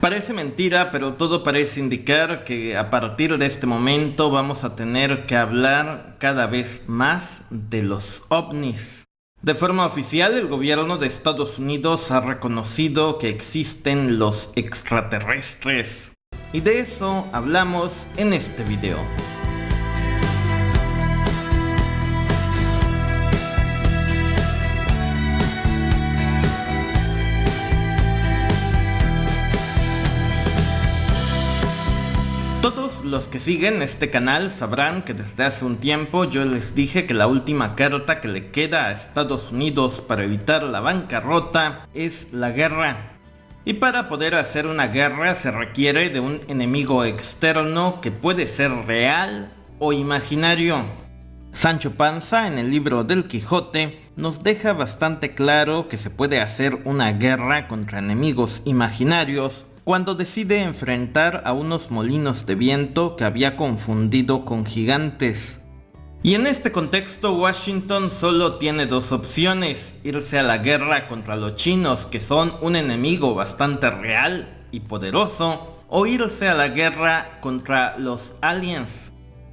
Parece mentira, pero todo parece indicar que a partir de este momento vamos a tener que hablar cada vez más de los ovnis. De forma oficial, el gobierno de Estados Unidos ha reconocido que existen los extraterrestres. Y de eso hablamos en este video. Todos los que siguen este canal sabrán que desde hace un tiempo yo les dije que la última carta que le queda a Estados Unidos para evitar la bancarrota es la guerra. Y para poder hacer una guerra se requiere de un enemigo externo que puede ser real o imaginario. Sancho Panza, en el libro del Quijote, nos deja bastante claro que se puede hacer una guerra contra enemigos imaginarios cuando decide enfrentar a unos molinos de viento que había confundido con gigantes. Y en este contexto, Washington solo tiene dos opciones: irse a la guerra contra los chinos, que son un enemigo bastante real y poderoso, o irse a la guerra contra los aliens.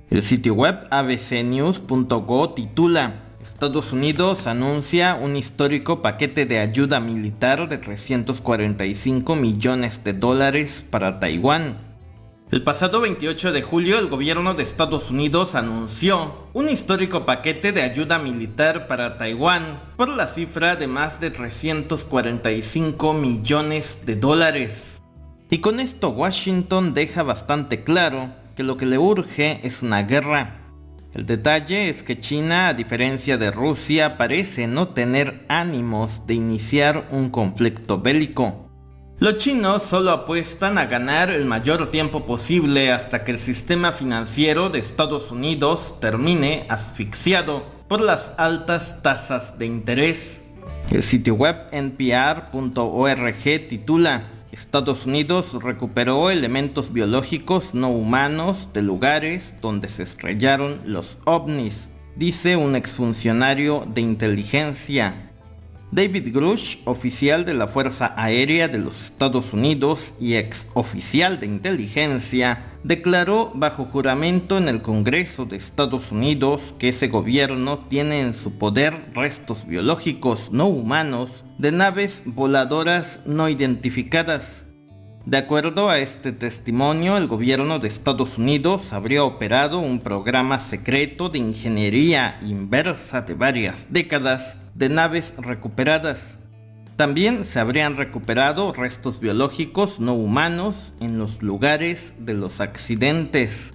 El sitio web abcnews.go titula: Estados Unidos anuncia un histórico paquete de ayuda militar de $345 millones para Taiwán. El pasado 28 de julio el gobierno de Estados Unidos anunció un histórico paquete de ayuda militar para Taiwán por la cifra de más de $345 millones. Y con esto Washington deja bastante claro que lo que le urge es una guerra. El detalle es que China, a diferencia de Rusia, parece no tener ánimos de iniciar un conflicto bélico. Los chinos solo apuestan a ganar el mayor tiempo posible hasta que el sistema financiero de Estados Unidos termine asfixiado por las altas tasas de interés. El sitio web npr.org titula: Estados Unidos recuperó elementos biológicos no humanos de lugares donde se estrellaron los ovnis, dice un exfuncionario de inteligencia. David Grush, oficial de la Fuerza Aérea de los Estados Unidos y ex oficial de inteligencia, declaró bajo juramento en el Congreso de Estados Unidos que ese gobierno tiene en su poder restos biológicos no humanos de naves voladoras no identificadas. De acuerdo a este testimonio, el gobierno de Estados Unidos habría operado un programa secreto de ingeniería inversa de varias décadas de naves recuperadas. También se habrían recuperado restos biológicos no humanos en los lugares de los accidentes.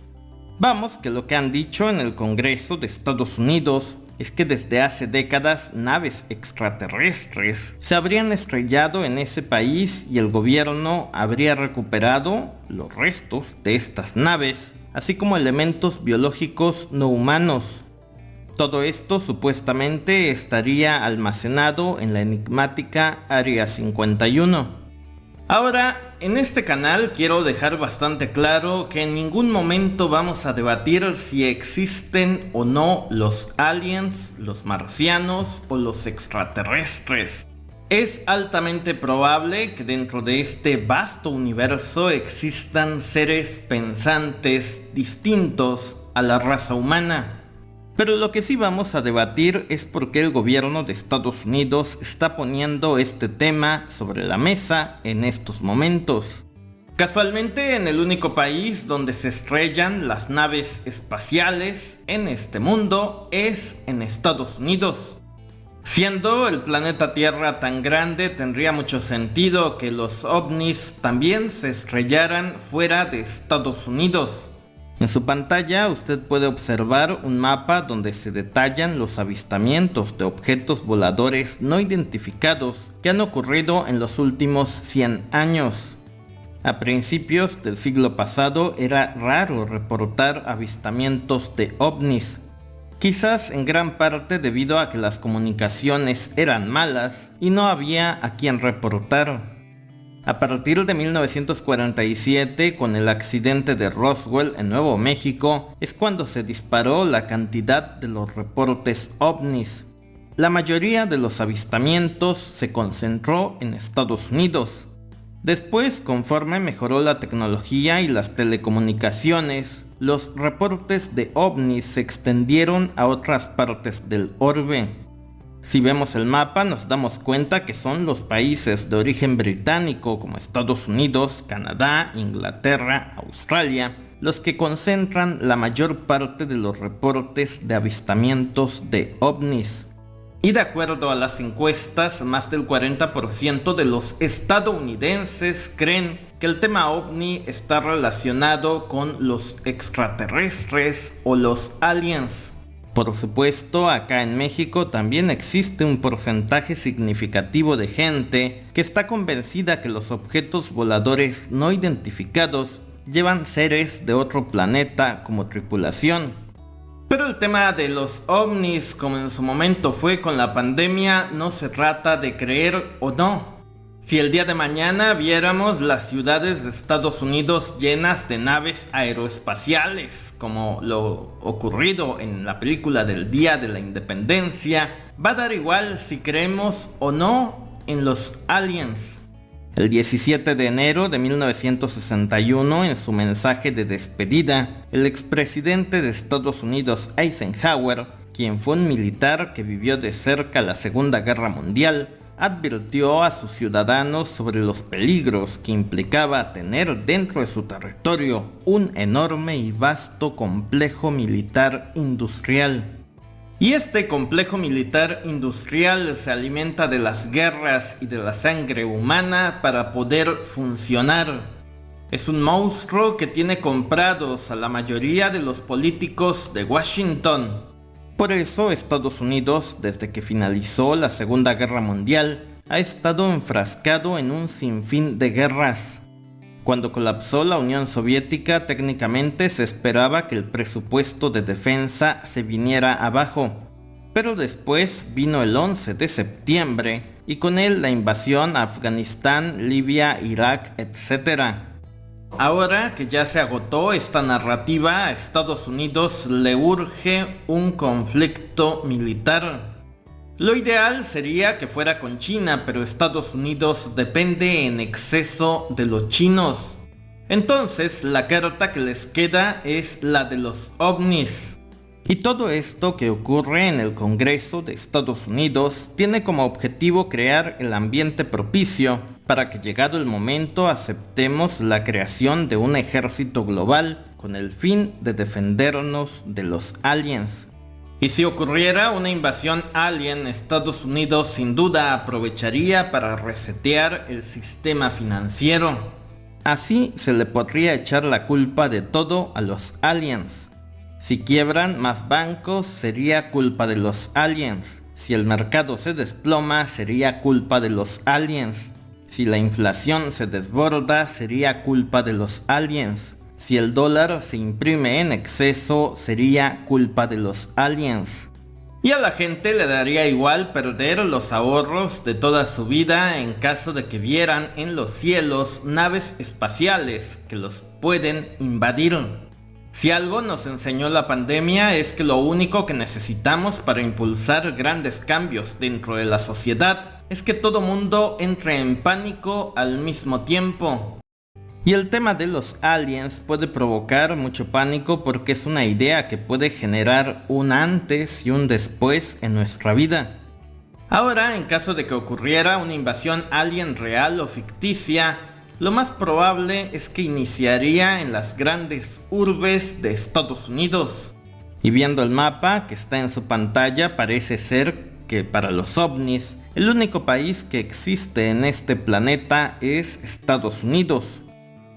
Vamos, que lo que han dicho en el Congreso de Estados Unidos es que desde hace décadas naves extraterrestres se habrían estrellado en ese país y el gobierno habría recuperado los restos de estas naves, así como elementos biológicos no humanos. Todo esto supuestamente estaría almacenado en la enigmática Área 51. Ahora, en este canal quiero dejar bastante claro que en ningún momento vamos a debatir si existen o no los aliens, los marcianos o los extraterrestres. Es altamente probable que dentro de este vasto universo existan seres pensantes distintos a la raza humana. Pero lo que sí vamos a debatir es por qué el gobierno de Estados Unidos está poniendo este tema sobre la mesa en estos momentos. Casualmente, en el único país donde se estrellan las naves espaciales en este mundo es en Estados Unidos. Siendo el planeta Tierra tan grande, tendría mucho sentido que los ovnis también se estrellaran fuera de Estados Unidos. En su pantalla usted puede observar un mapa donde se detallan los avistamientos de objetos voladores no identificados que han ocurrido en los últimos 100 años. A principios del siglo pasado era raro reportar avistamientos de ovnis, quizás en gran parte debido a que las comunicaciones eran malas y no había a quien reportar. A partir de 1947, con el accidente de Roswell en Nuevo México, es cuando se disparó la cantidad de los reportes ovnis. La mayoría de los avistamientos se concentró en Estados Unidos. Después, conforme mejoró la tecnología y las telecomunicaciones, los reportes de ovnis se extendieron a otras partes del orbe. Si vemos el mapa, nos damos cuenta que son los países de origen británico como Estados Unidos, Canadá, Inglaterra, Australia, los que concentran la mayor parte de los reportes de avistamientos de ovnis. Y de acuerdo a las encuestas, más del 40% de los estadounidenses creen que el tema ovni está relacionado con los extraterrestres o los aliens. Por supuesto, acá en México también existe un porcentaje significativo de gente que está convencida que los objetos voladores no identificados llevan seres de otro planeta como tripulación. Pero el tema de los ovnis, como en su momento fue con la pandemia, no se trata de creer o no. Si el día de mañana viéramos las ciudades de Estados Unidos llenas de naves aeroespaciales, como lo ocurrido en la película del Día de la Independencia, va a dar igual si creemos o no en los aliens. El 17 de enero de 1961, en su mensaje de despedida, el expresidente de Estados Unidos Eisenhower, quien fue un militar que vivió de cerca la Segunda Guerra Mundial, advirtió a sus ciudadanos sobre los peligros que implicaba tener dentro de su territorio un enorme y vasto complejo militar industrial. Y este complejo militar industrial se alimenta de las guerras y de la sangre humana para poder funcionar. Es un monstruo que tiene comprados a la mayoría de los políticos de Washington. Por eso Estados Unidos, desde que finalizó la Segunda Guerra Mundial, ha estado enfrascado en un sinfín de guerras. Cuando colapsó la Unión Soviética, técnicamente se esperaba que el presupuesto de defensa se viniera abajo. Pero después vino el 11 de septiembre y con él la invasión a Afganistán, Libia, Irak, etc. Ahora que ya se agotó esta narrativa, a Estados Unidos le urge un conflicto militar. Lo ideal sería que fuera con China, pero Estados Unidos depende en exceso de los chinos. Entonces, la carta que les queda es la de los ovnis. Y todo esto que ocurre en el Congreso de Estados Unidos tiene como objetivo crear el ambiente propicio para que, llegado el momento, aceptemos la creación de un ejército global con el fin de defendernos de los aliens. Y si ocurriera una invasión alien, Estados Unidos sin duda aprovecharía para resetear el sistema financiero. Así se le podría echar la culpa de todo a los aliens. Si quiebran más bancos, sería culpa de los aliens. Si el mercado se desploma, sería culpa de los aliens. Si la inflación se desborda, sería culpa de los aliens. Si el dólar se imprime en exceso, sería culpa de los aliens. Y a la gente le daría igual perder los ahorros de toda su vida en caso de que vieran en los cielos naves espaciales que los pueden invadir. Si algo nos enseñó la pandemia es que lo único que necesitamos para impulsar grandes cambios dentro de la sociedad es que todo mundo entre en pánico al mismo tiempo. Y el tema de los aliens puede provocar mucho pánico porque es una idea que puede generar un antes y un después en nuestra vida. Ahora, en caso de que ocurriera una invasión alien real o ficticia, lo más probable es que iniciaría en las grandes urbes de Estados Unidos. Y viendo el mapa que está en su pantalla, parece ser que para los ovnis, el único país que existe en este planeta es Estados Unidos.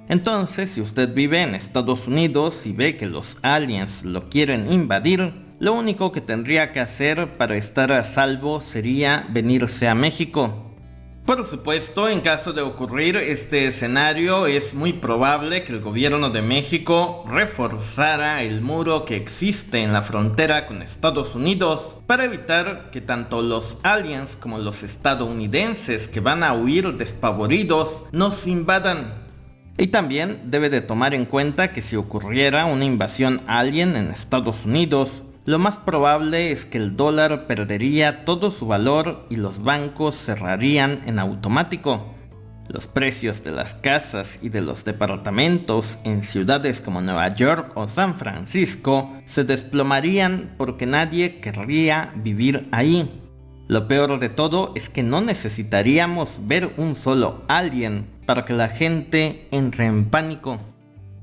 Entonces, si usted vive en Estados Unidos y ve que los aliens lo quieren invadir, lo único que tendría que hacer para estar a salvo sería venirse a México. Por supuesto, en caso de ocurrir este escenario, es muy probable que el gobierno de México reforzara el muro que existe en la frontera con Estados Unidos para evitar que tanto los aliens como los estadounidenses que van a huir despavoridos nos invadan. Y también debe de tomar en cuenta que si ocurriera una invasión alien en Estados Unidos, lo más probable es que el dólar perdería todo su valor y los bancos cerrarían en automático. Los precios de las casas y de los departamentos en ciudades como Nueva York o San Francisco se desplomarían porque nadie querría vivir ahí. Lo peor de todo es que no necesitaríamos ver un solo alien para que la gente entre en pánico.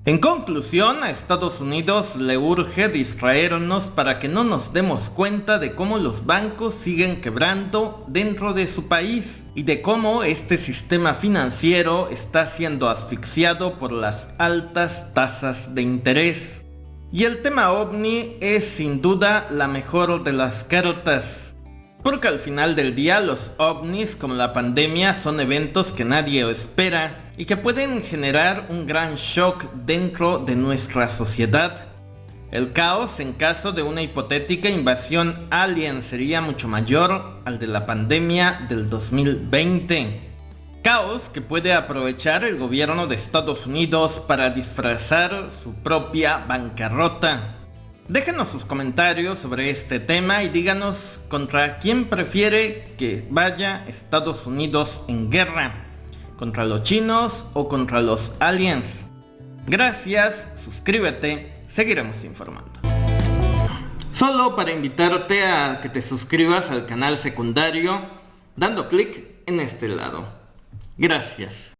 En conclusión, a Estados Unidos le urge distraernos para que no nos demos cuenta de cómo los bancos siguen quebrando dentro de su país y de cómo este sistema financiero está siendo asfixiado por las altas tasas de interés. Y el tema OVNI es sin duda la mejor de las cartas, porque al final del día los ovnis, como la pandemia, son eventos que nadie espera y que pueden generar un gran shock dentro de nuestra sociedad. El caos en caso de una hipotética invasión alien sería mucho mayor al de la pandemia del 2020. Caos que puede aprovechar el gobierno de Estados Unidos para disfrazar su propia bancarrota. Déjenos sus comentarios sobre este tema y díganos contra quién prefiere que vaya Estados Unidos en guerra, contra los chinos o contra los aliens. Gracias, suscríbete, seguiremos informando. Solo para invitarte a que te suscribas al canal secundario dando clic en este lado. Gracias.